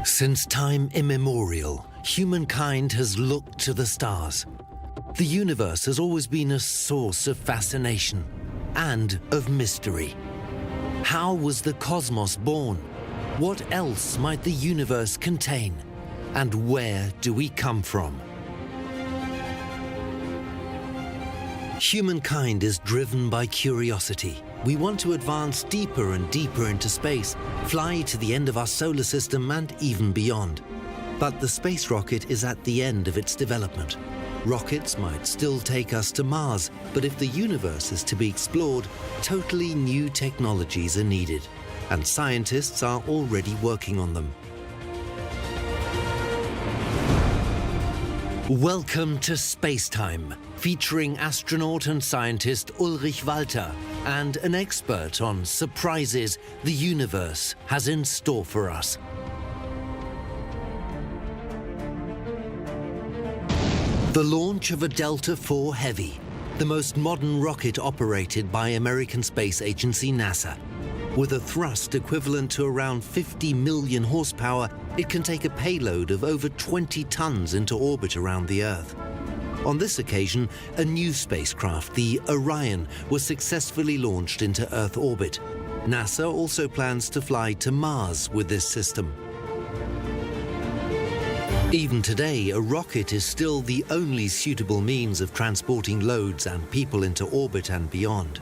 Since time immemorial, humankind has looked to the stars. The universe has always been a source of fascination and of mystery. How was the cosmos born? What else might the universe contain? And where do we come from? Humankind is driven by curiosity. We want to advance deeper and deeper into space, fly to the end of our solar system and even beyond. But the space rocket is at the end of its development. Rockets might still take us to Mars, but if the universe is to be explored, totally new technologies are needed, and scientists are already working on them. Welcome to Spacetime, featuring astronaut and scientist Ulrich Walter and an expert on surprises the universe has in store for us. The launch of a Delta IV Heavy, the most modern rocket operated by American Space Agency NASA. With a thrust equivalent to around 50 million horsepower, it can take a payload of over 20 tons into orbit around the Earth. On this occasion, a new spacecraft, the Orion, was successfully launched into Earth orbit. NASA also plans to fly to Mars with this system. Even today, a rocket is still the only suitable means of transporting loads and people into orbit and beyond.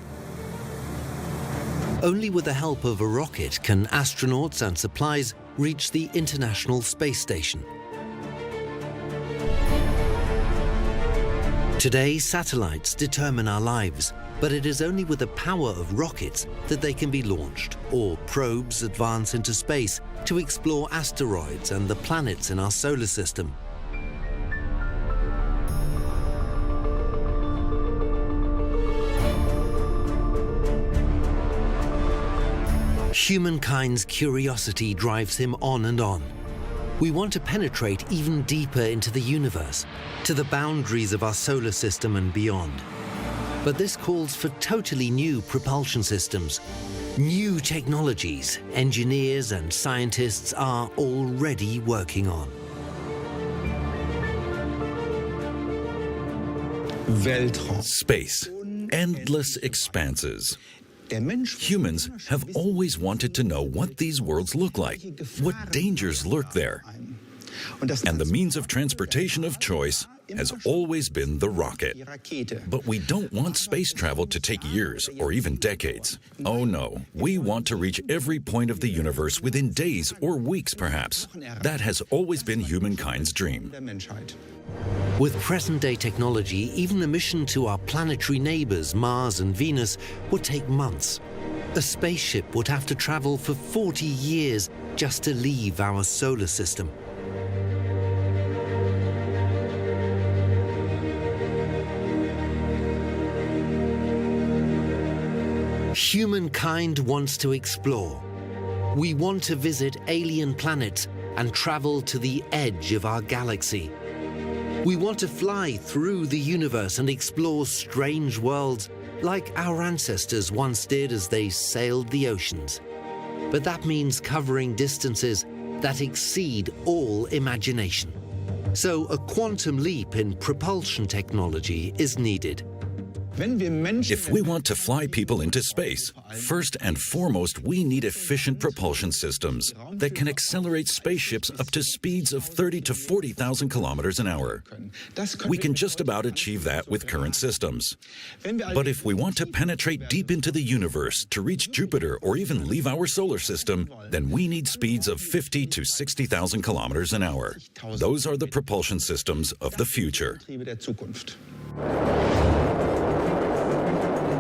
Only with the help of a rocket can astronauts and supplies reach the International Space Station. Today, satellites determine our lives, but it is only with the power of rockets that they can be launched, or probes advance into space to explore asteroids and the planets in our solar system. Humankind's curiosity drives him on and on. We want to penetrate even deeper into the universe, to the boundaries of our solar system and beyond. But this calls for totally new propulsion systems, new technologies engineers and scientists are already working on. Space, endless expanses. Humans have always wanted to know what these worlds look like, what dangers lurk there. And the means of transportation of choice has always been the rocket. But we don't want space travel to take years or even decades. Oh no, we want to reach every point of the universe within days or weeks perhaps. That has always been humankind's dream. With present-day technology, even a mission to our planetary neighbors, Mars and Venus, would take months. A spaceship would have to travel for 40 years just to leave our solar system. Humankind wants to explore. We want to visit alien planets and travel to the edge of our galaxy. We want to fly through the universe and explore strange worlds like our ancestors once did as they sailed the oceans. But that means covering distances that exceed all imagination. So a quantum leap in propulsion technology is needed. If we want to fly people into space, first and foremost, we need efficient propulsion systems that can accelerate spaceships up to speeds of 30 to 40,000 kilometers an hour. We can just about achieve that with current systems. But if we want to penetrate deep into the universe, to reach Jupiter or even leave our solar system, then we need speeds of 50 to 60,000 kilometers an hour. Those are the propulsion systems of the future.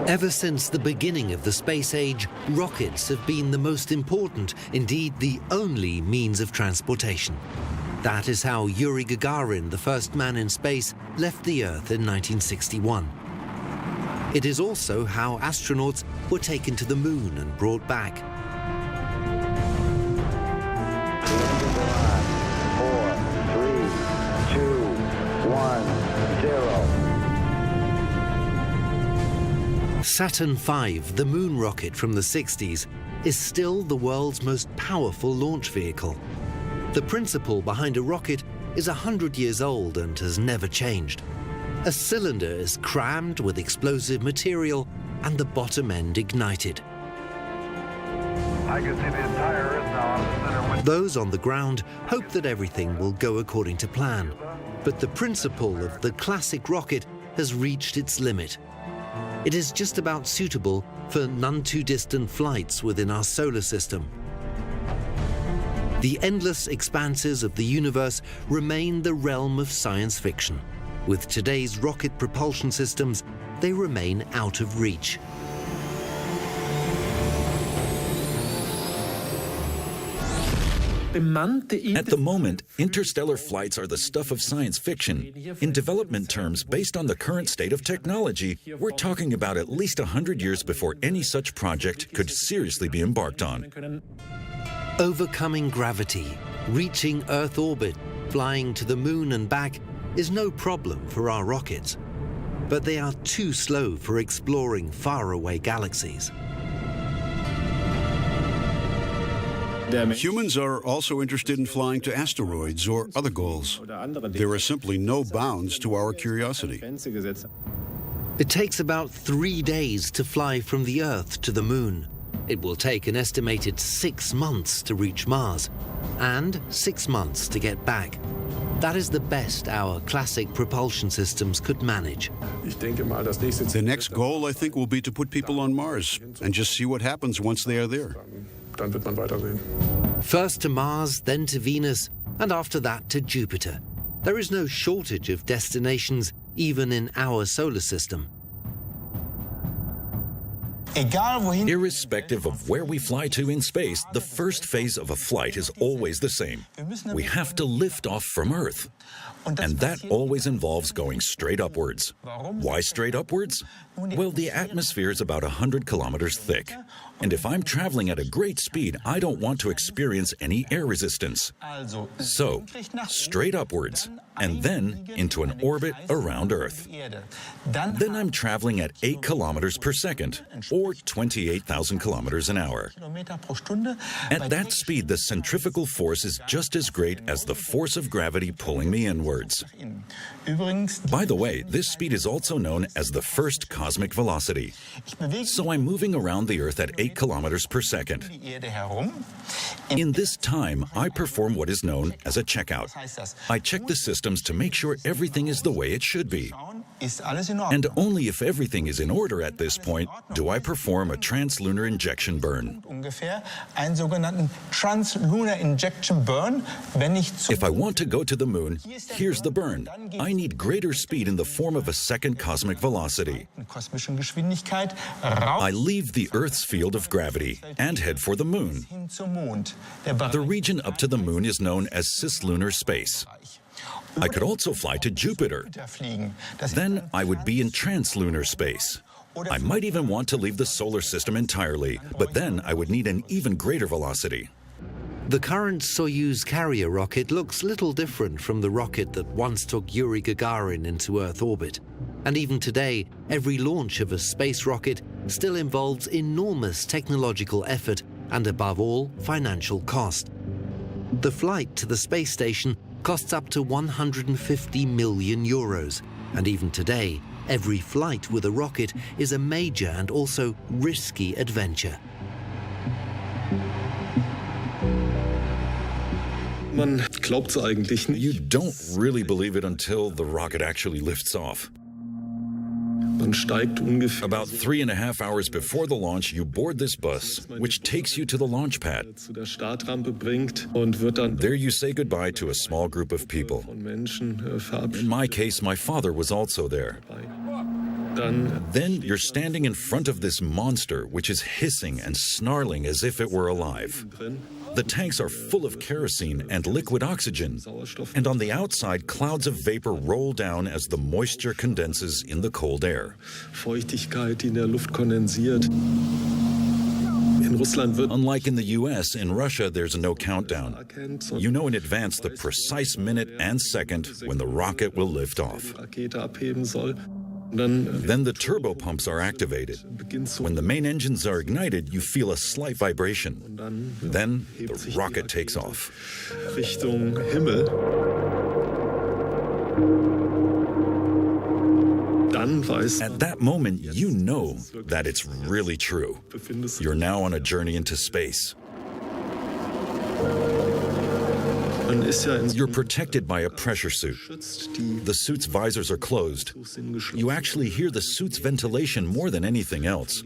Ever since the beginning of the space age, rockets have been the most important, indeed the only means of transportation. That is how Yuri Gagarin, the first man in space, left the Earth in 1961. It is also how astronauts were taken to the moon and brought back. 4, 3, 2, 1, 0. Saturn V, the moon rocket from the 60s, is still the world's most powerful launch vehicle. The principle behind a rocket is 100 years old and has never changed. A cylinder is crammed with explosive material and the bottom end ignited. I can see the entire Earth now on the center. Those on the ground hope that everything will go according to plan. But the principle of the classic rocket has reached its limit. It is just about suitable for none too distant flights within our solar system. The endless expanses of the universe remain the realm of science fiction. With today's rocket propulsion systems, they remain out of reach. At the moment, interstellar flights are the stuff of science fiction. In development terms, based on the current state of technology, we're talking about at least 100 years before any such project could seriously be embarked on. Overcoming gravity, reaching Earth orbit, flying to the moon and back is no problem for our rockets. But they are too slow for exploring faraway galaxies. Humans are also interested in flying to asteroids or other goals. There are simply no bounds to our curiosity. It takes about 3 days to fly from the Earth to the moon. It will take an estimated 6 months to reach Mars, and 6 months to get back. That is the best our classic propulsion systems could manage. The next goal, I think, will be to put people on Mars and just see what happens once they are there. First to Mars, then to Venus, and after that to Jupiter. There is no shortage of destinations, even in our solar system. Irrespective of where we fly to in space, the first phase of a flight is always the same. We have to lift off from Earth. And that always involves going straight upwards. Why straight upwards? Well, the atmosphere is about 100 kilometers thick. And if I'm traveling at a great speed, I don't want to experience any air resistance. So, straight upwards, and then into an orbit around Earth. Then I'm traveling at 8 kilometers per second, or 28,000 kilometers an hour. At that speed, the centrifugal force is just as great as the force of gravity pulling me inwards. By the way, this speed is also known as the first cosmic velocity. So I'm moving around the Earth at 8 kilometers per second. In this time, I perform what is known as a checkout. I check the systems to make sure everything is the way it should be. And only if everything is in order at this point do I perform a translunar injection burn. If I want to go to the moon, here's the burn. I need greater speed in the form of a second cosmic velocity. I leave the Earth's field of gravity and head for the moon. The region up to the moon is known as cislunar space. I could also fly to Jupiter. Then I would be in translunar space. I might even want to leave the solar system entirely, but then I would need an even greater velocity. The current Soyuz carrier rocket looks little different from the rocket that once took Yuri Gagarin into Earth orbit. And even today, every launch of a space rocket still involves enormous technological effort and, above all, financial cost. The flight to the space station costs up to 150 million euros. And even today, every flight with a rocket is a major and also risky adventure. You don't really believe it until the rocket actually lifts off. About 3.5 hours before the launch, you board this bus, which takes you to the launch pad. There you say goodbye to a small group of people. In my case, my father was also there. Then you're standing in front of this monster, which is hissing and snarling as if it were alive. The tanks are full of kerosene and liquid oxygen, and on the outside, clouds of vapor roll down as the moisture condenses in the cold air. Unlike in the US, in Russia, there's no countdown. You know in advance the precise minute and second when the rocket will lift off. Then the turbo pumps are activated. When the main engines are ignited, you feel a slight vibration. Then the rocket takes off. Richtung Himmel. At that moment, you know that it's really true. You're now on a journey into space. You're protected by a pressure suit. The suit's visors are closed. You actually hear the suit's ventilation more than anything else.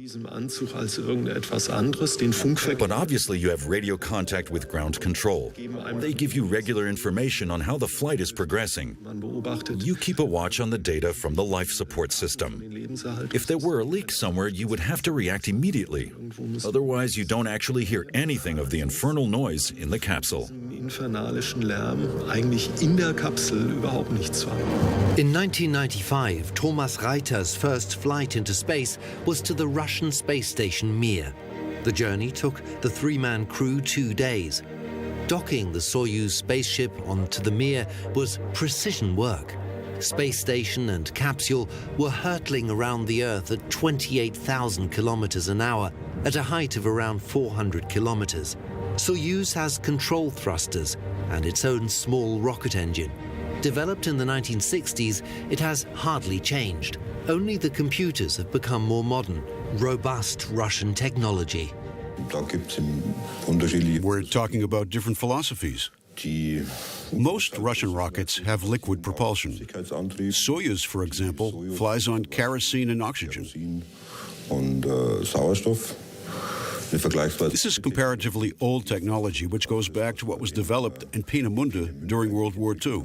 But obviously you have radio contact with ground control. They give you regular information on how the flight is progressing. You keep a watch on the data from the life support system. If there were a leak somewhere, you would have to react immediately. Otherwise, you don't actually hear anything of the infernal noise in the capsule. Lärm eigentlich in der Kapsel überhaupt nichts war. In 1995, Thomas Reiter's first flight into space was to the Russian space station Mir. The journey took the three-man crew 2 days. Docking the Soyuz spaceship onto the Mir was precision work. Space station and capsule were hurtling around the Earth at 28,000 kilometers an hour at a height of around 400 kilometers. Soyuz has control thrusters and its own small rocket engine. Developed in the 1960s, it has hardly changed. Only the computers have become more modern, robust Russian technology. We're talking about different philosophies. Most Russian rockets have liquid propulsion. Soyuz, for example, flies on kerosene and oxygen. This is comparatively old technology, which goes back to what was developed in Peenemünde during World War II.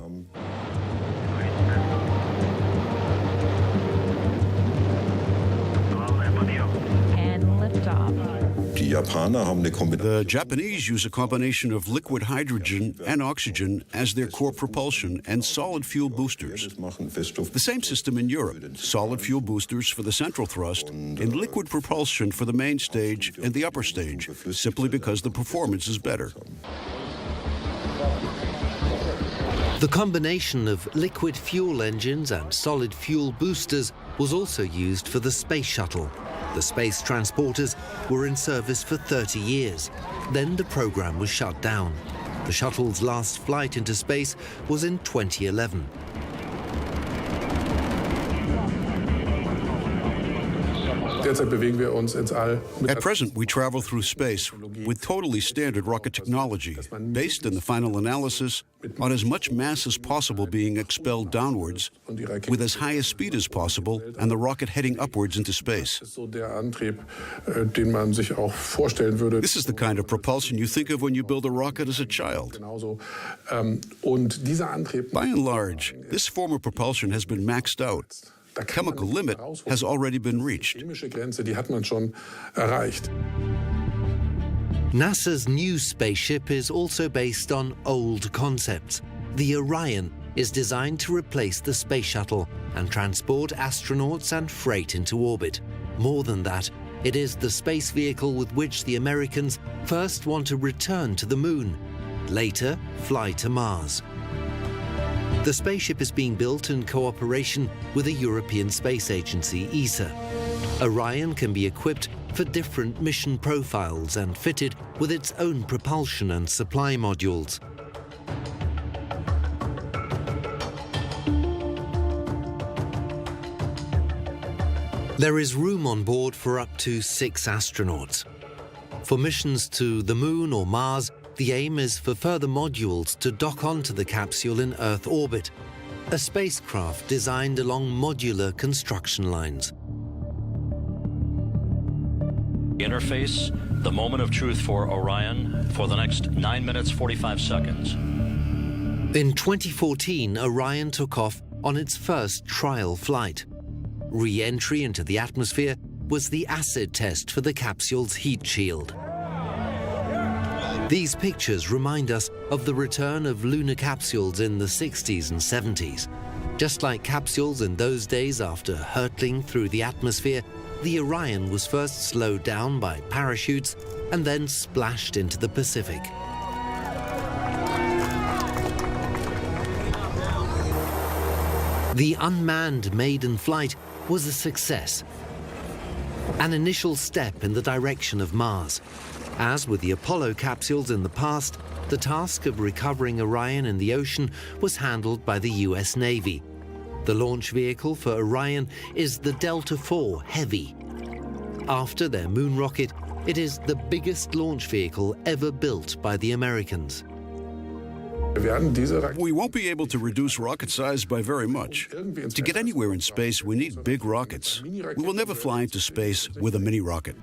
And liftoff. The Japanese use a combination of liquid hydrogen and oxygen as their core propulsion and solid fuel boosters. The same system in Europe, solid fuel boosters for the central thrust and liquid propulsion for the main stage and the upper stage, simply because the performance is better. The combination of liquid fuel engines and solid fuel boosters was also used for the space shuttle. The space transporters were in service for 30 years. Then the program was shut down. The shuttle's last flight into space was in 2011. At present, we travel through space with totally standard rocket technology, based in the final analysis on as much mass as possible being expelled downwards, with as high a speed as possible, and the rocket heading upwards into space. This is the kind of propulsion you think of when you build a rocket as a child. By and large, this form of propulsion has been maxed out. The chemical limit has already been reached. NASA's new spaceship is also based on old concepts. The Orion is designed to replace the space shuttle and transport astronauts and freight into orbit. More than that, it is the space vehicle with which the Americans first want to return to the Moon, later fly to Mars. The spaceship is being built in cooperation with the European Space Agency, ESA. Orion can be equipped for different mission profiles and fitted with its own propulsion and supply modules. There is room on board for up to 6 astronauts. For missions to the Moon or Mars, the aim is for further modules to dock onto the capsule in Earth orbit, a spacecraft designed along modular construction lines. Interface, the moment of truth for Orion for the next 9 minutes, 45 seconds. In 2014, Orion took off on its first trial flight. Re-entry into the atmosphere was the acid test for the capsule's heat shield. These pictures remind us of the return of lunar capsules in the 60s and 70s. Just like capsules in those days after hurtling through the atmosphere, the Orion was first slowed down by parachutes and then splashed into the Pacific. The unmanned maiden flight was a success, an initial step in the direction of Mars. As with the Apollo capsules in the past, the task of recovering Orion in the ocean was handled by the US Navy. The launch vehicle for Orion is the Delta IV Heavy. After their moon rocket, it is the biggest launch vehicle ever built by the Americans. We won't be able to reduce rocket size by very much. To get anywhere in space, we need big rockets. We will never fly into space with a mini rocket.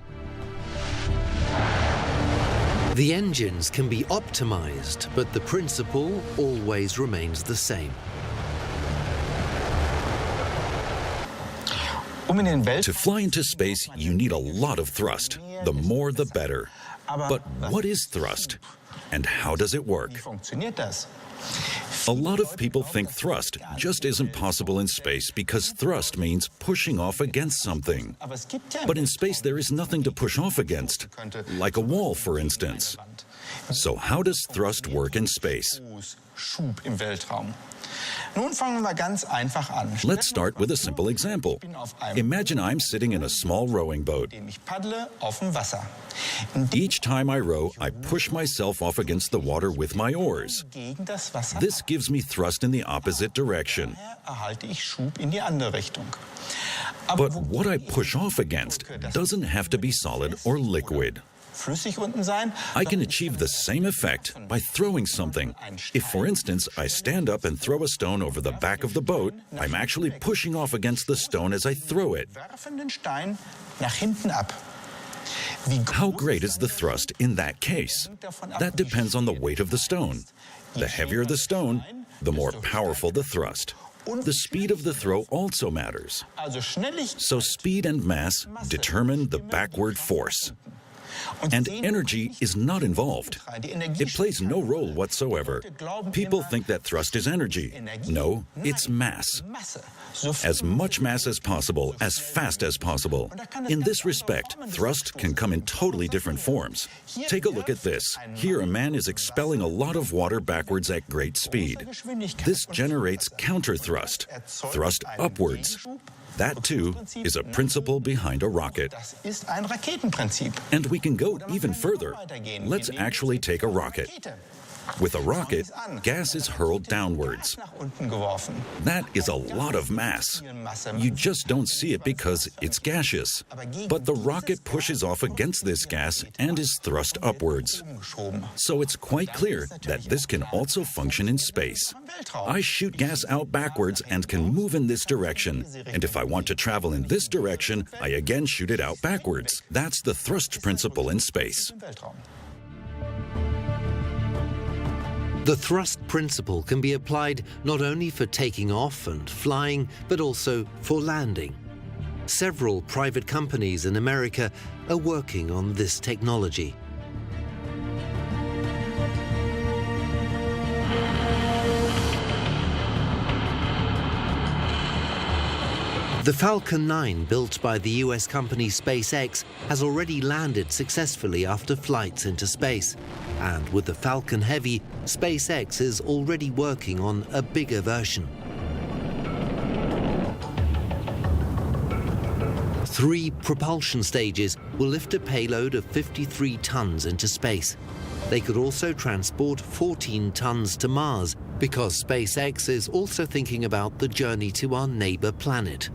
The engines can be optimized, but the principle always remains the same. To fly into space, you need a lot of thrust. The more, the better. But what is thrust? And how does it work? A lot of people think thrust just isn't possible in space because thrust means pushing off against something. But in space, there is nothing to push off against, like a wall, for instance. So how does thrust work in space? Let's start with a simple example. Imagine I'm sitting in a small rowing boat. Each time I row, I push myself off against the water with my oars. This gives me thrust in the opposite direction. But what I push off against doesn't have to be solid or liquid. I can achieve the same effect by throwing something. If, for instance, I stand up and throw a stone over the back of the boat, I'm actually pushing off against the stone as I throw it. How great is the thrust in that case? That depends on the weight of the stone. The heavier the stone, the more powerful the thrust. The speed of the throw also matters. So speed and mass determine the backward force. And energy is not involved. It plays no role whatsoever. People think that thrust is energy. No, it's mass. As much mass as possible, as fast as possible. In this respect, thrust can come in totally different forms. Take a look at this. Here, a man is expelling a lot of water backwards at great speed. This generates counter-thrust, thrust upwards. That, too, is a principle behind a rocket. And we can go even further. Let's actually take a rocket. With a rocket, gas is hurled downwards. That is a lot of mass. You just don't see it because it's gaseous. But the rocket pushes off against this gas and is thrust upwards. So it's quite clear that this can also function in space. I shoot gas out backwards and can move in this direction. And if I want to travel in this direction, I again shoot it out backwards. That's the thrust principle in space. The thrust principle can be applied not only for taking off and flying, but also for landing. Several private companies in America are working on this technology. The Falcon 9, built by the US company SpaceX, has already landed successfully after flights into space. And with the Falcon Heavy, SpaceX is already working on a bigger version. 3 propulsion stages will lift a payload of 53 tons into space. They could also transport 14 tons to Mars, because SpaceX is also thinking about the journey to our neighbor planet.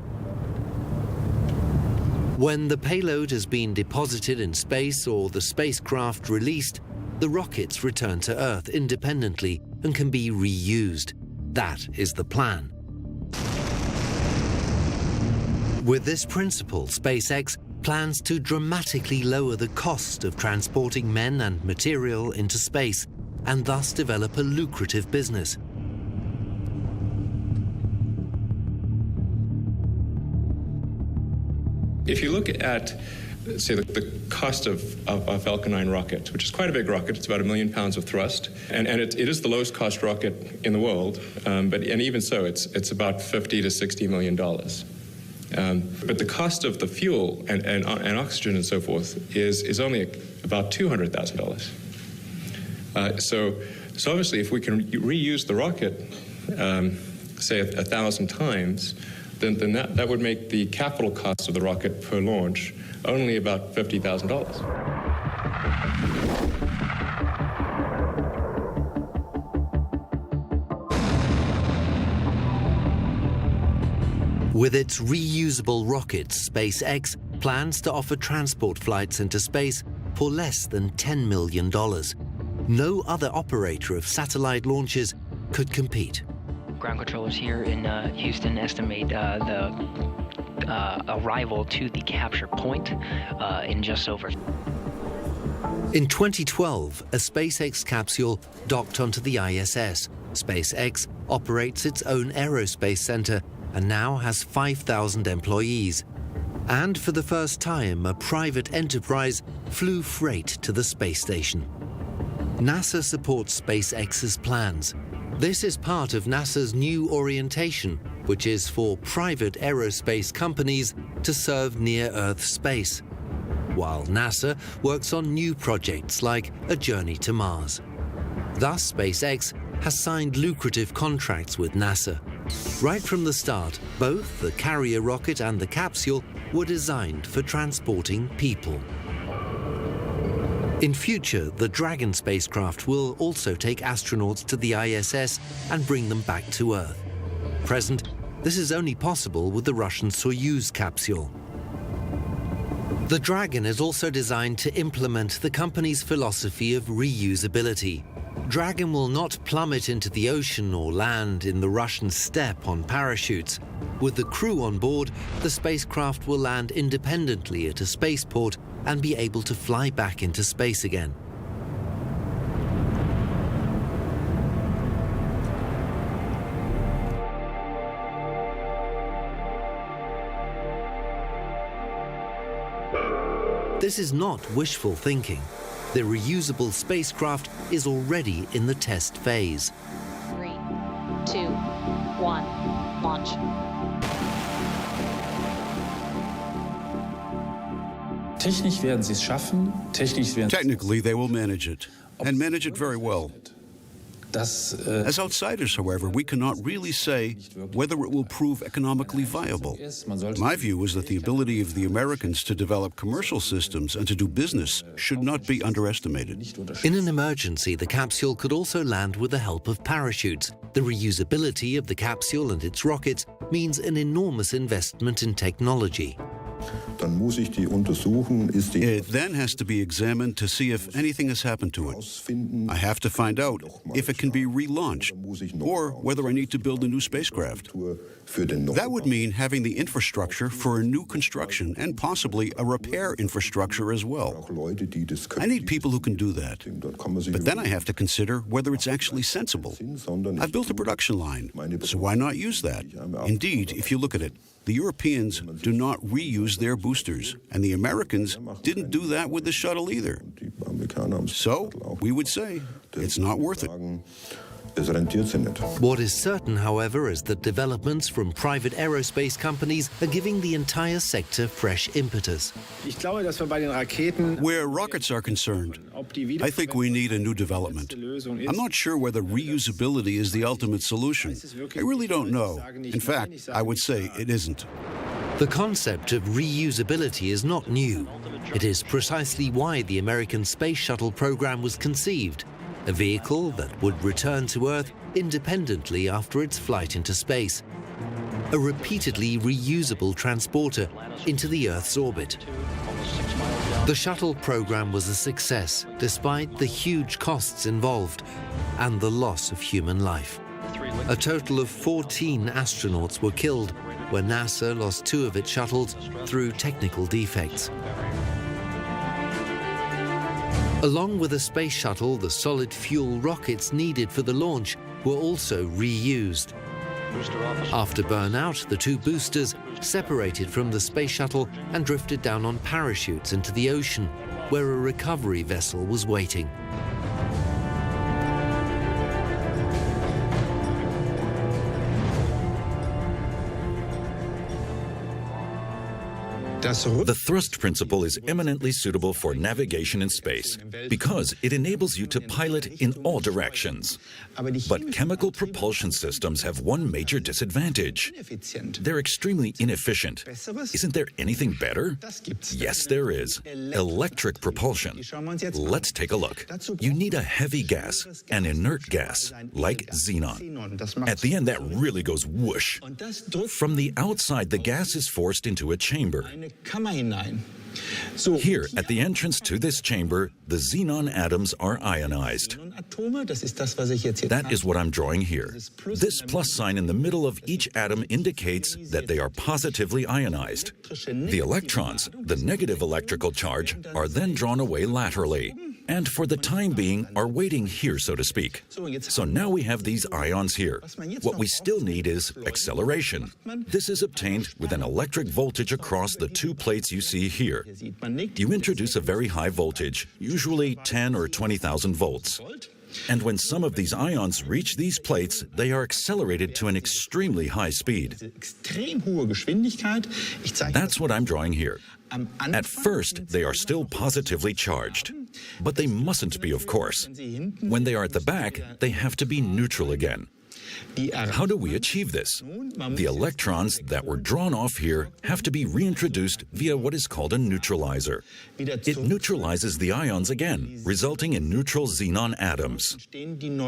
When the payload has been deposited in space or the spacecraft released, the rockets return to Earth independently and can be reused. That is the plan. With this principle, SpaceX plans to dramatically lower the cost of transporting men and material into space, and thus develop a lucrative business. If you look at, say, the cost of a Falcon 9 rocket, which is quite a big rocket, it's about 1 million pounds of thrust, and it is the lowest cost rocket in the world, and even so, it's about $50 to $60 million. But the cost of the fuel and oxygen and so forth is only about $200,000. So obviously, if we can reuse the rocket, say, 1,000 times, then that would make the capital cost of the rocket per launch only about $50,000. With its reusable rockets, SpaceX plans to offer transport flights into space for less than $10 million. No other operator of satellite launches could compete. Ground controllers here in Houston estimate the arrival to the capture point in just over. In 2012, a SpaceX capsule docked onto the ISS. SpaceX operates its own aerospace center and now has 5,000 employees. And for the first time, a private enterprise flew freight to the space station. NASA supports SpaceX's plans. This is part of NASA's new orientation, which is for private aerospace companies to serve near-Earth space, while NASA works on new projects like a journey to Mars. Thus, SpaceX has signed lucrative contracts with NASA. Right from the start, both the carrier rocket and the capsule were designed for transporting people. In future, the Dragon spacecraft will also take astronauts to the ISS and bring them back to Earth. At present, this is only possible with the Russian Soyuz capsule. The Dragon is also designed to implement the company's philosophy of reusability. Dragon will not plummet into the ocean or land in the Russian steppe on parachutes. With the crew on board, the spacecraft will land independently at a spaceport and be able to fly back into space again. This is not wishful thinking. The reusable spacecraft is already in the test phase. 3, 2, 1, launch. Technically, they will manage it, and manage it very well. As outsiders, however, we cannot really say whether it will prove economically viable. My view is that the ability of the Americans to develop commercial systems and to do business should not be underestimated. In an emergency, the capsule could also land with the help of parachutes. The reusability of the capsule and its rockets means an enormous investment in technology. It then has to be examined to see if anything has happened to it. I have to find out if it can be relaunched, or whether I need to build a new spacecraft. That would mean having the infrastructure for a new construction and possibly a repair infrastructure as well. I need people who can do that. But then I have to consider whether it's actually sensible. I've built a production line, so why not use that? Indeed, if you look at it, the Europeans do not reuse their boosters, and the Americans didn't do that with the shuttle either. So, we would say, it's not worth it. What is certain, however, is that developments from private aerospace companies are giving the entire sector fresh impetus. Where rockets are concerned, I think we need a new development. I'm not sure whether reusability is the ultimate solution. I really don't know. In fact, I would say it isn't. The concept of reusability is not new. It is precisely why the American space shuttle program was conceived. A vehicle that would return to Earth independently after its flight into space. A repeatedly reusable transporter into the Earth's orbit. The shuttle program was a success, despite the huge costs involved and the loss of human life. A total of 14 astronauts were killed when NASA lost 2 of its shuttles through technical defects. Along with the space shuttle, the solid fuel rockets needed for the launch were also reused. After burnout, the 2 boosters separated from the space shuttle and drifted down on parachutes into the ocean, where a recovery vessel was waiting. The thrust principle is eminently suitable for navigation in space because it enables you to pilot in all directions. But chemical propulsion systems have one major disadvantage. They're extremely inefficient. Isn't there anything better? Yes, there is. Electric propulsion. Let's take a look. You need a heavy gas, an inert gas, like xenon. At the end, that really goes whoosh. From the outside, the gas is forced into a chamber. Here, at the entrance to this chamber, the xenon atoms are ionized. That is what I'm drawing here. This plus sign in the middle of each atom indicates that they are positively ionized. The electrons, the negative electrical charge, are then drawn away laterally, and for the time being are waiting here, so to speak. So now we have these ions here. What we still need is acceleration. This is obtained with an electric voltage across the two plates you see here. You introduce a very high voltage, usually 10 or 20,000 volts. And when some of these ions reach these plates, they are accelerated to an extremely high speed. That's what I'm drawing here. At first, they are still positively charged. But they mustn't be, of course. When they are at the back, they have to be neutral again. How do we achieve this? The electrons that were drawn off here have to be reintroduced via what is called a neutralizer. It neutralizes the ions again, resulting in neutral xenon atoms.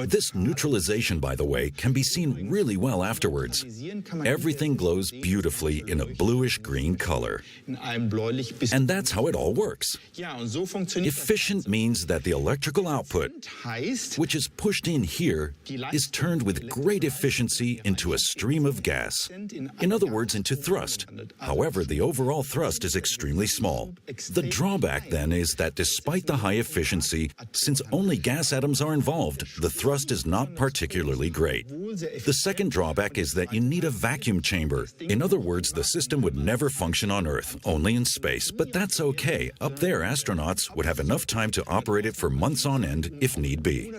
This neutralization, by the way, can be seen really well afterwards. Everything glows beautifully in a bluish-green color. And that's how it all works. Efficient means that the electrical output, which is pushed in here, is turned with great efficiency into a stream of gas. In other words, into thrust. However, the overall thrust is extremely small. The drawback, then, is that despite the high efficiency, since only gas atoms are involved, the thrust is not particularly great. The second drawback is that you need a vacuum chamber. In other words, the system would never function on Earth, only in space. But that's okay. Up there, astronauts would have enough time to operate it for months on end if need be.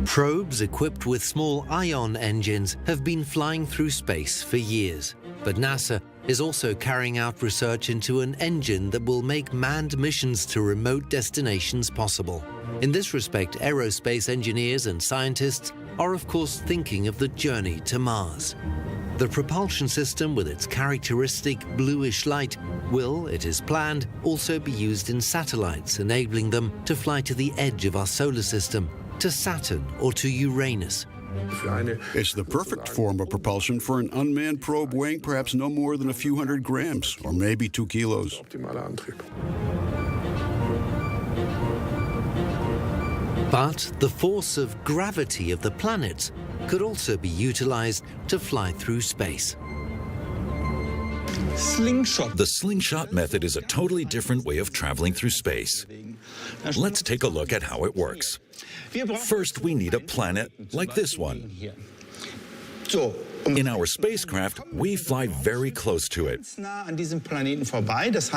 Probes equipped with small ion engines have been flying through space for years. But NASA is also carrying out research into an engine that will make manned missions to remote destinations possible. In this respect, aerospace engineers and scientists are of course thinking of the journey to Mars. The propulsion system with its characteristic bluish light will, it is planned, also be used in satellites, enabling them to fly to the edge of our solar system, to Saturn or to Uranus. It's the perfect form of propulsion for an unmanned probe weighing perhaps no more than a few hundred grams, or maybe 2 kilos. But the force of gravity of the planets could also be utilized to fly through space. The slingshot method is a totally different way of traveling through space. Let's take a look at how it works. First, we need a planet like this one. In our spacecraft, we fly very close to it.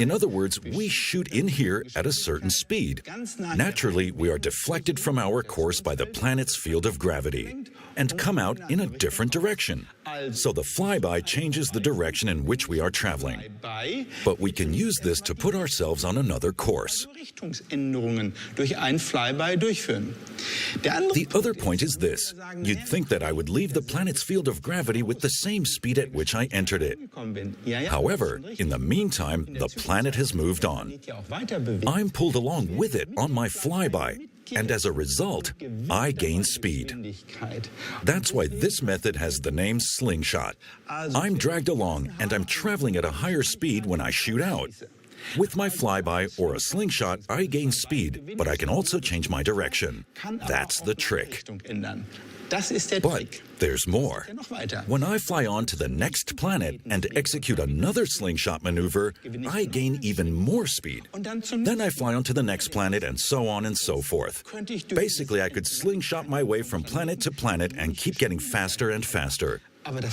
In other words, we shoot in here at a certain speed. Naturally, we are deflected from our course by the planet's field of gravity and come out in a different direction. So the flyby changes the direction in which we are traveling. But we can use this to put ourselves on another course. The other point is this. You'd think that I would leave the planet's field of gravity with the same speed at which I entered it. However, in the meantime, the planet has moved on. I'm pulled along with it on my flyby, and as a result, I gain speed. That's why this method has the name slingshot. I'm dragged along, and I'm traveling at a higher speed when I shoot out. With my flyby or a slingshot, I gain speed, but I can also change my direction. That's the trick. But there's more. When I fly on to the next planet and execute another slingshot maneuver, I gain even more speed. Then I fly on to the next planet and so on and so forth. Basically, I could slingshot my way from planet to planet and keep getting faster and faster.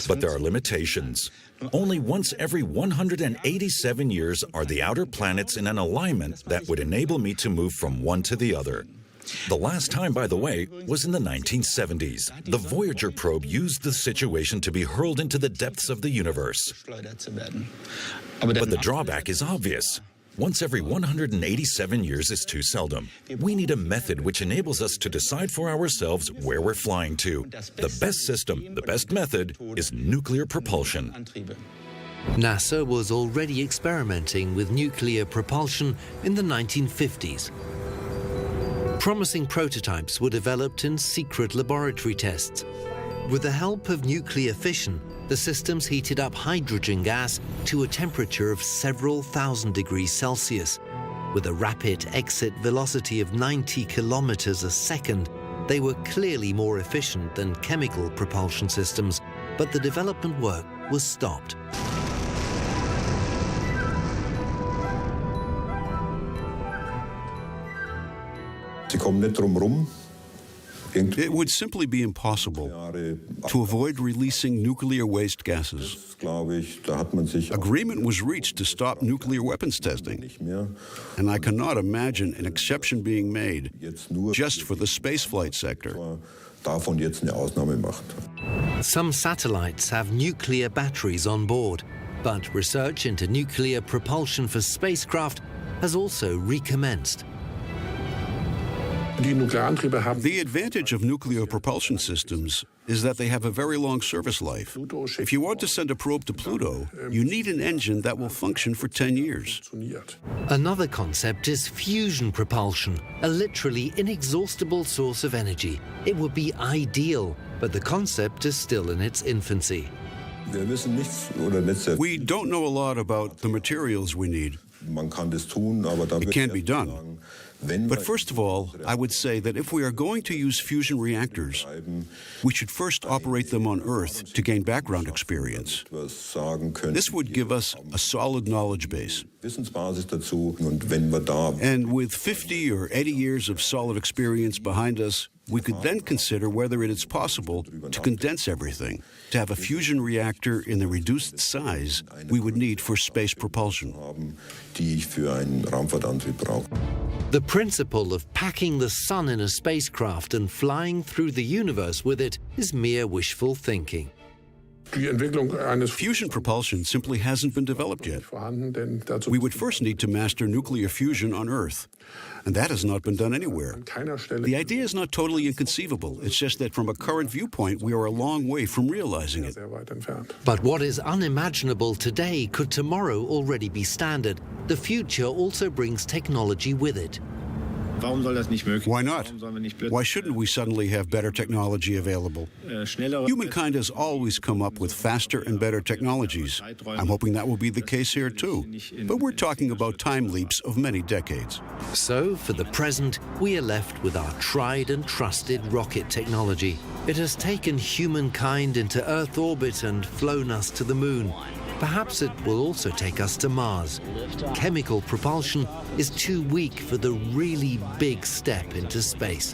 But there are limitations. Only once every 187 years are the outer planets in an alignment that would enable me to move from one to the other. The last time, by the way, was in the 1970s. The Voyager probe used the situation to be hurled into the depths of the universe. But the drawback is obvious. Once every 187 years is too seldom. We need a method which enables us to decide for ourselves where we're flying to. The best system, the best method, is nuclear propulsion. NASA was already experimenting with nuclear propulsion in the 1950s. Promising prototypes were developed in secret laboratory tests. With the help of nuclear fission, the systems heated up hydrogen gas to a temperature of several thousand degrees Celsius. With a rapid exit velocity of 90 kilometers a second, they were clearly more efficient than chemical propulsion systems, but the development work was stopped. It would simply be impossible to avoid releasing nuclear waste gases. Agreement was reached to stop nuclear weapons testing, and I cannot imagine an exception being made just for the spaceflight sector. Some satellites have nuclear batteries on board, but research into nuclear propulsion for spacecraft has also recommenced. The advantage of nuclear propulsion systems is that they have a very long service life. If you want to send a probe to Pluto, you need an engine that will function for 10 years. Another concept is fusion propulsion, a literally inexhaustible source of energy. It would be ideal, but the concept is still in its infancy. We don't know a lot about the materials we need. It can be done. But first of all, I would say that if we are going to use fusion reactors, we should first operate them on Earth to gain background experience. This would give us a solid knowledge base. And with 50 or 80 years of solid experience behind us, we could then consider whether it is possible to condense everything, to have a fusion reactor in the reduced size we would need for space propulsion. The principle of packing the sun in a spacecraft and flying through the universe with it is mere wishful thinking. Fusion propulsion simply hasn't been developed yet. We would first need to master nuclear fusion on Earth, and that has not been done anywhere. The idea is not totally inconceivable. It's just that from a current viewpoint, we are a long way from realizing it. But what is unimaginable today could tomorrow already be standard. The future also brings technology with it. Why not? Why shouldn't we suddenly have better technology available? Humankind has always come up with faster and better technologies. I'm hoping that will be the case here too. But we're talking about time leaps of many decades. So, for the present, we are left with our tried and trusted rocket technology. It has taken humankind into Earth orbit and flown us to the moon. Perhaps it will also take us to Mars. Chemical propulsion is too weak for the really big step into space.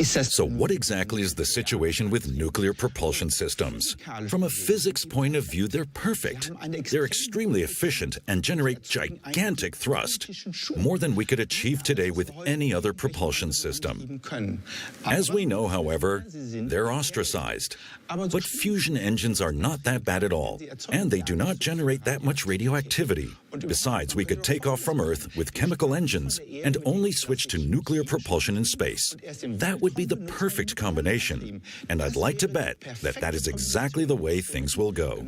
So what exactly is the situation with nuclear propulsion systems? From a physics point of view, they're perfect. They're extremely efficient and generate gigantic thrust, more than we could achieve today with any other propulsion system. As we know, however, they're ostracized. But fusion engines are not that bad at all, and they do not generate that much radioactivity. Besides, we could take off from Earth with chemical engines and only switch to nuclear propulsion in space. That would be the perfect combination, and I'd like to bet that that is exactly the way things will go.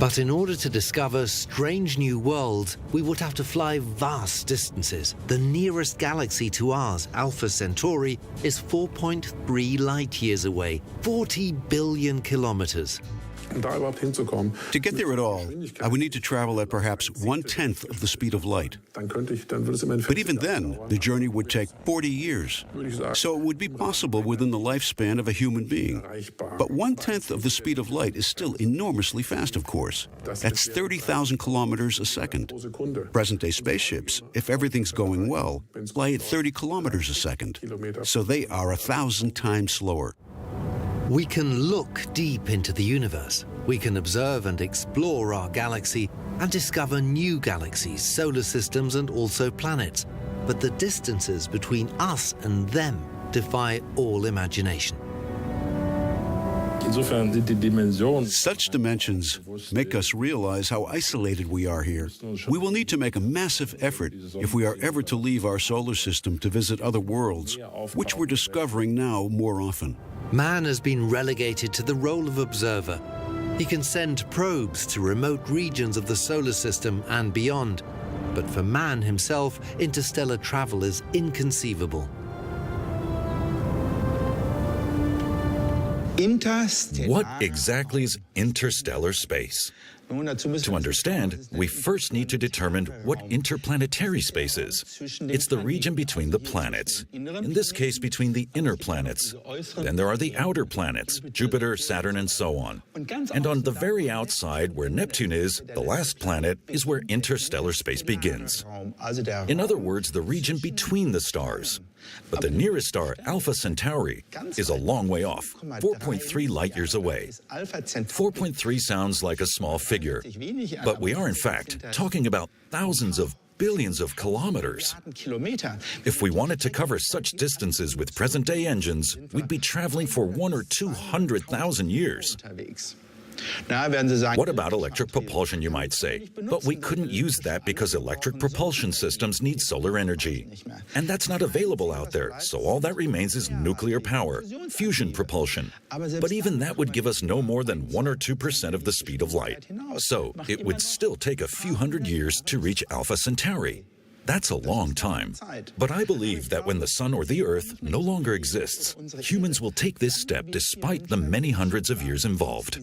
But in order to discover strange new worlds, we would have to fly vast distances. The nearest galaxy to ours, Alpha Centauri, is 4.3 light years away, 40 billion kilometers. To get there at all, I would need to travel at perhaps 1/10 of the speed of light. But even then, the journey would take 40 years. So it would be possible within the lifespan of a human being. But 1/10 of the speed of light is still enormously fast, of course. That's 30,000 kilometers a second. Present-day spaceships, if everything's going well, fly at 30 kilometers a second. So they are 1,000 times slower. We can look deep into the universe. We can observe and explore our galaxy and discover new galaxies, solar systems, and also planets. But the distances between us and them defy all imagination. Such dimensions make us realize how isolated we are here. We will need to make a massive effort if we are ever to leave our solar system to visit other worlds, which we're discovering now more often. Man has been relegated to the role of observer. He can send probes to remote regions of the solar system and beyond. But for man himself, interstellar travel is inconceivable. What exactly is interstellar space? To understand, we first need to determine what interplanetary space is. It's the region between the planets, in this case between the inner planets. Then there are the outer planets, Jupiter, Saturn, and so on. And on the very outside, where Neptune is, the last planet, is where interstellar space begins. In other words, the region between the stars. But the nearest star, Alpha Centauri, is a long way off, 4.3 light years away. 4.3 sounds like a small figure, but we are in fact talking about thousands of billions of kilometers. If we wanted to cover such distances with present-day engines, we'd be traveling for 100,000 or 200,000 years. What about electric propulsion, you might say? But we couldn't use that because electric propulsion systems need solar energy. And that's not available out there, so all that remains is nuclear power, fusion propulsion. But even that would give us no more than 1 or 2% of the speed of light. So it would still take a few hundred years to reach Alpha Centauri. That's a long time. But I believe that when the Sun or the Earth no longer exists, humans will take this step despite the many hundreds of years involved.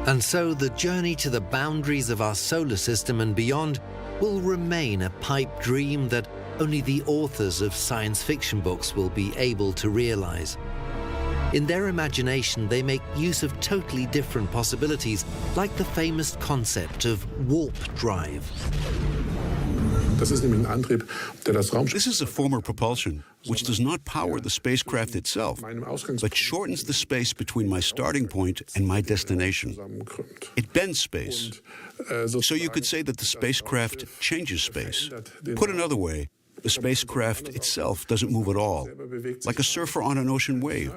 And so the journey to the boundaries of our solar system and beyond will remain a pipe dream that only the authors of science fiction books will be able to realize. In their imagination, they make use of totally different possibilities, like the famous concept of warp drive. This is a form of propulsion which does not power the spacecraft itself, but shortens the space between my starting point and my destination. It bends space. So you could say that the spacecraft changes space. Put another way, the spacecraft itself doesn't move at all, like a surfer on an ocean wave.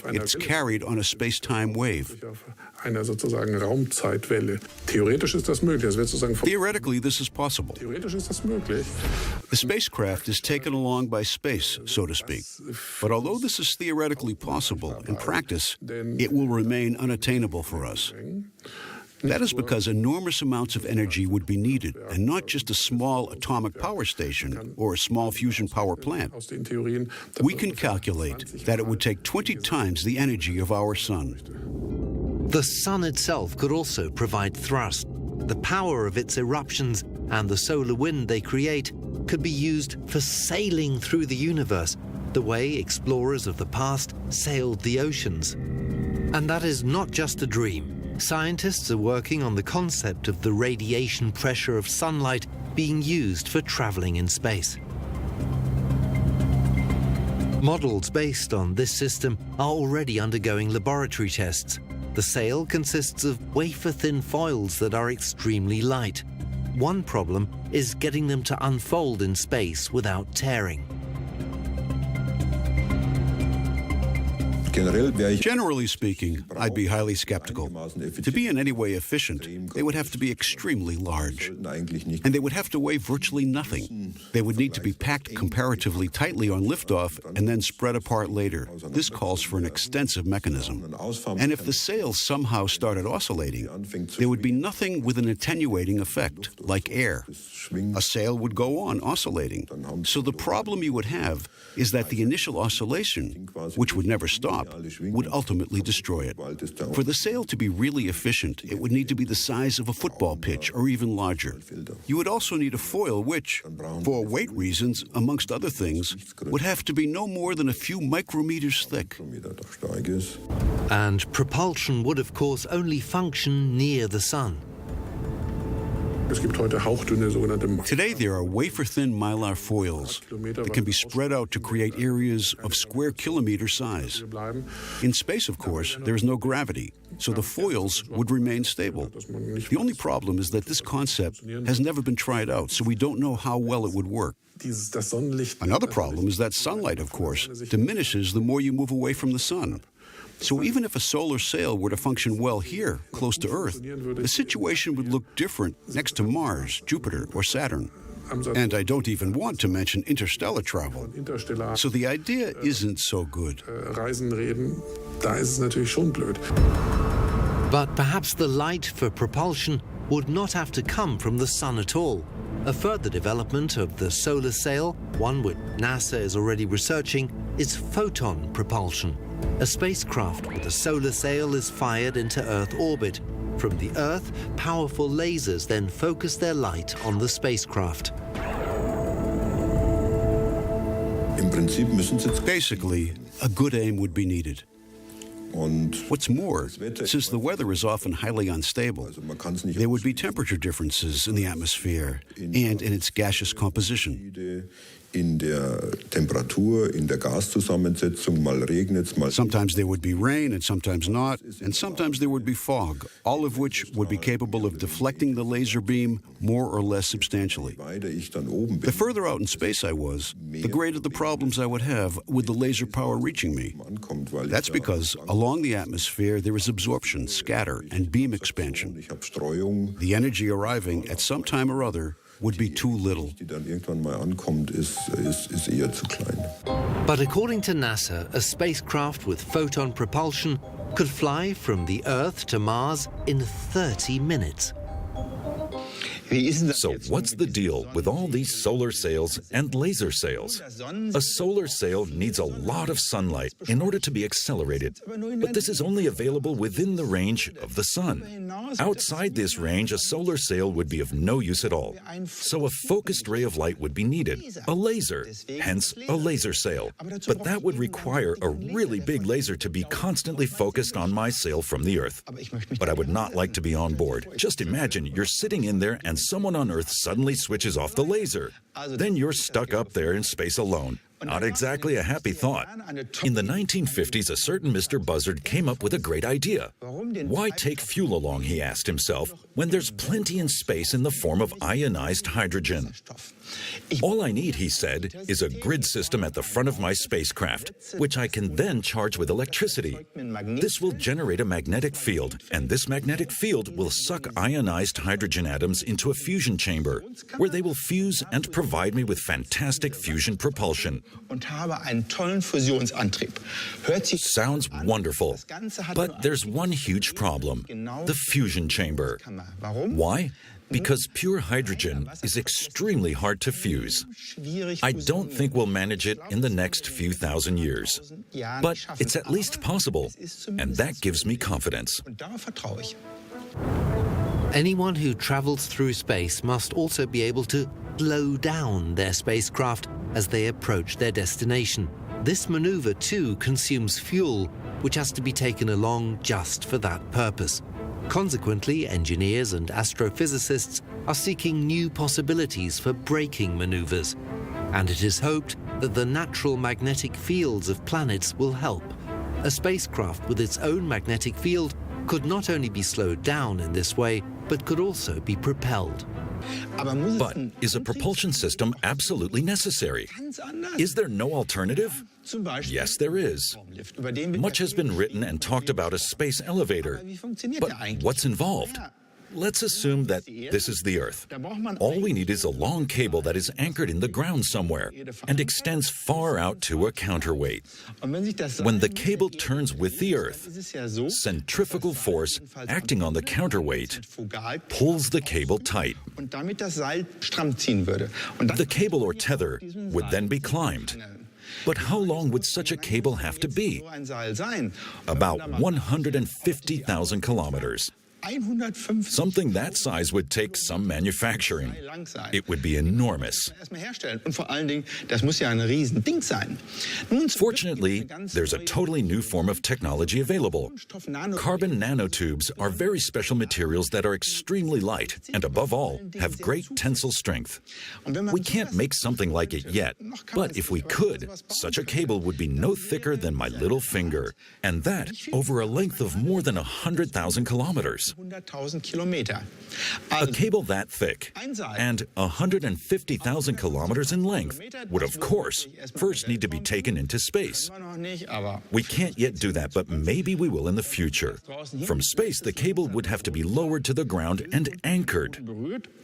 It's carried on a space-time wave. Theoretically, this is possible. The spacecraft is taken along by space, so to speak. But although this is theoretically possible, in practice, it will remain unattainable for us. That is because enormous amounts of energy would be needed, and not just a small atomic power station or a small fusion power plant. We can calculate that it would take 20 times the energy of our Sun. The Sun itself could also provide thrust. The power of its eruptions and the solar wind they create could be used for sailing through the universe, the way explorers of the past sailed the oceans. And that is not just a dream. Scientists are working on the concept of the radiation pressure of sunlight being used for traveling in space. Models based on this system are already undergoing laboratory tests. The sail consists of wafer-thin foils that are extremely light. One problem is getting them to unfold in space without tearing. Generally speaking, I'd be highly skeptical. To be in any way efficient, they would have to be extremely large. And they would have to weigh virtually nothing. They would need to be packed comparatively tightly on liftoff and then spread apart later. This calls for an extensive mechanism. And if the sails somehow started oscillating, there would be nothing with an attenuating effect, like air. A sail would go on oscillating. So the problem you would have is that the initial oscillation, which would never stop, would ultimately destroy it. For the sail to be really efficient, it would need to be the size of a football pitch or even larger. You would also need a foil which, for weight reasons, amongst other things, would have to be no more than a few micrometers thick. And propulsion would, of course, only function near the Sun. Today there are wafer-thin mylar foils that can be spread out to create areas of square kilometer size. In space, of course, there is no gravity, so the foils would remain stable. The only problem is that this concept has never been tried out, so we don't know how well it would work. Another problem is that sunlight, of course, diminishes the more you move away from the sun. So even if a solar sail were to function well here, close to Earth, the situation would look different next to Mars, Jupiter, or Saturn. And I don't even want to mention interstellar travel. So the idea isn't so good. But perhaps the light for propulsion would not have to come from the sun at all. A further development of the solar sail, one which NASA is already researching, is photon propulsion. A spacecraft with a solar sail is fired into Earth orbit. From the Earth, powerful lasers then focus their light on the spacecraft. Basically, a good aim would be needed. What's more, since the weather is often highly unstable, there would be temperature differences in the atmosphere and in its gaseous composition. Sometimes there would be rain and sometimes not, and sometimes there would be fog, all of which would be capable of deflecting the laser beam more or less substantially. The further out in space I was, the greater the problems I would have with the laser power reaching me. That's because along the atmosphere there is absorption, scatter, and beam expansion. The energy arriving at some time or other would be too little. But according to NASA, a spacecraft with photon propulsion could fly from the Earth to Mars in 30 minutes. So what's the deal with all these solar sails and laser sails? A solar sail needs a lot of sunlight in order to be accelerated, but this is only available within the range of the sun. Outside this range, a solar sail would be of no use at all. So a focused ray of light would be needed, a laser, hence a laser sail. But that would require a really big laser to be constantly focused on my sail from the Earth. But I would not like to be on board. Just imagine you're sitting in there and someone on Earth suddenly switches off the laser. Then you're stuck up there in space alone. Not exactly a happy thought. In the 1950s, a certain Mr. Buzzard came up with a great idea. Why take fuel along, he asked himself, when there's plenty in space in the form of ionized hydrogen? All I need, he said, is a grid system at the front of my spacecraft, which I can then charge with electricity. This will generate a magnetic field, and this magnetic field will suck ionized hydrogen atoms into a fusion chamber, where they will fuse and provide me with fantastic fusion propulsion. Sounds wonderful, but there's one huge problem: the fusion chamber. Why? Because pure hydrogen is extremely hard to fuse. I don't think we'll manage it in the next few thousand years. But it's at least possible, and that gives me confidence. Anyone who travels through space must also be able to slow down their spacecraft as they approach their destination. This maneuver, too, consumes fuel, which has to be taken along just for that purpose. Consequently, engineers and astrophysicists are seeking new possibilities for braking maneuvers, and it is hoped that the natural magnetic fields of planets will help. A spacecraft with its own magnetic field could not only be slowed down in this way, but could also be propelled. But is a propulsion system absolutely necessary? Is there no alternative? Yes, there is. Much has been written and talked about a space elevator. But what's involved? Let's assume that this is the Earth. All we need is a long cable that is anchored in the ground somewhere and extends far out to a counterweight. When the cable turns with the Earth, centrifugal force acting on the counterweight pulls the cable tight. The cable or tether would then be climbed. But how long would such a cable have to be? About 150,000 kilometers. Something that size would take some manufacturing. It would be enormous. Fortunately, there's a totally new form of technology available. Carbon nanotubes are very special materials that are extremely light and, above all, have great tensile strength. We can't make something like it yet, but if we could, such a cable would be no thicker than my little finger, and that over a length of more than 100,000 kilometers. A cable that thick and 150,000 kilometers in length would, of course, first need to be taken into space. We can't yet do that, but maybe we will in the future. From space, the cable would have to be lowered to the ground and anchored.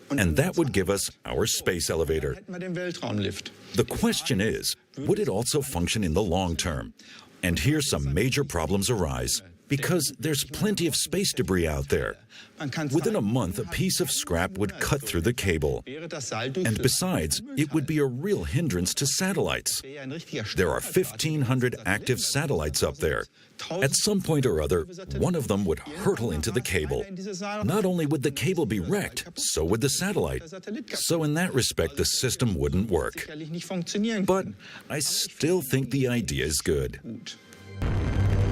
And that would give us our space elevator. The question is, would it also function in the long term? And here some major problems arise, because there's plenty of space debris out there. Within a month, a piece of scrap would cut through the cable. And besides, it would be a real hindrance to satellites. There are 1,500 active satellites up there. At some point or other, one of them would hurtle into the cable. Not only would the cable be wrecked, so would the satellite. So in that respect, the system wouldn't work. But I still think the idea is good.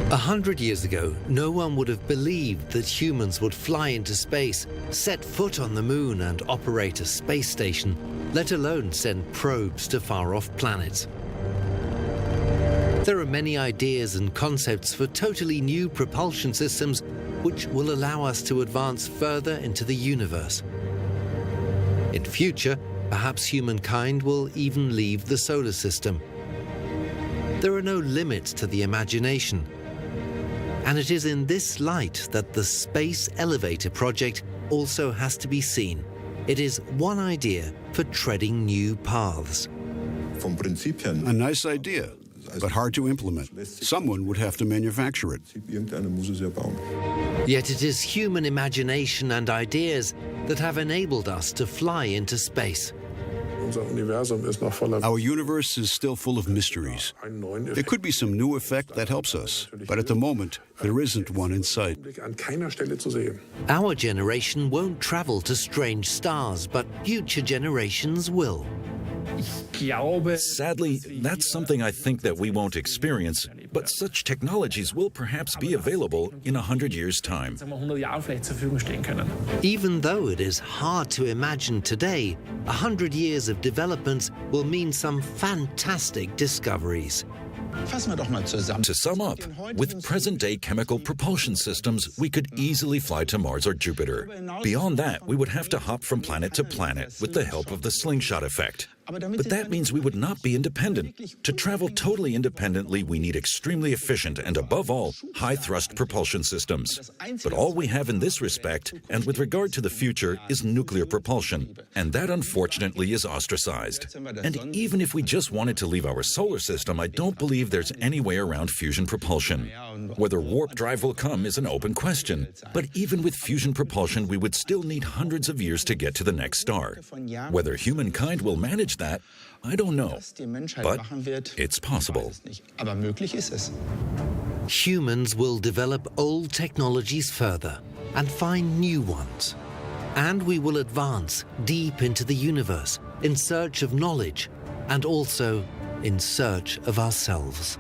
100 years ago, no one would have believed that humans would fly into space, set foot on the moon and operate a space station, let alone send probes to far-off planets. There are many ideas and concepts for totally new propulsion systems which will allow us to advance further into the universe. In future, perhaps humankind will even leave the solar system. There are no limits to the imagination. And it is in this light that the Space Elevator project also has to be seen. It is one idea for treading new paths. A nice idea, but hard to implement. Someone would have to manufacture it. Yet it is human imagination and ideas that have enabled us to fly into space. Our universe is still full of mysteries. There could be some new effect that helps us, but at the moment, there isn't one in sight. Our generation won't travel to strange stars, but future generations will. Sadly, that's something I think that we won't experience, but such technologies will perhaps be available in 100 years' time. Even though it is hard to imagine today, 100 years of developments will mean some fantastic discoveries. To sum up, with present-day chemical propulsion systems, we could easily fly to Mars or Jupiter. Beyond that, we would have to hop from planet to planet with the help of the slingshot effect. But that means we would not be independent. To travel totally independently, we need extremely efficient and, above all, high-thrust propulsion systems. But all we have in this respect, and with regard to the future, is nuclear propulsion. And that, unfortunately, is ostracized. And even if we just wanted to leave our solar system, I don't believe there's any way around fusion propulsion. Whether warp drive will come is an open question. But even with fusion propulsion, we would still need hundreds of years to get to the next star. Whether humankind will manage that, I don't know, but it's possible. Humans will develop old technologies further and find new ones. And we will advance deep into the universe in search of knowledge and also in search of ourselves.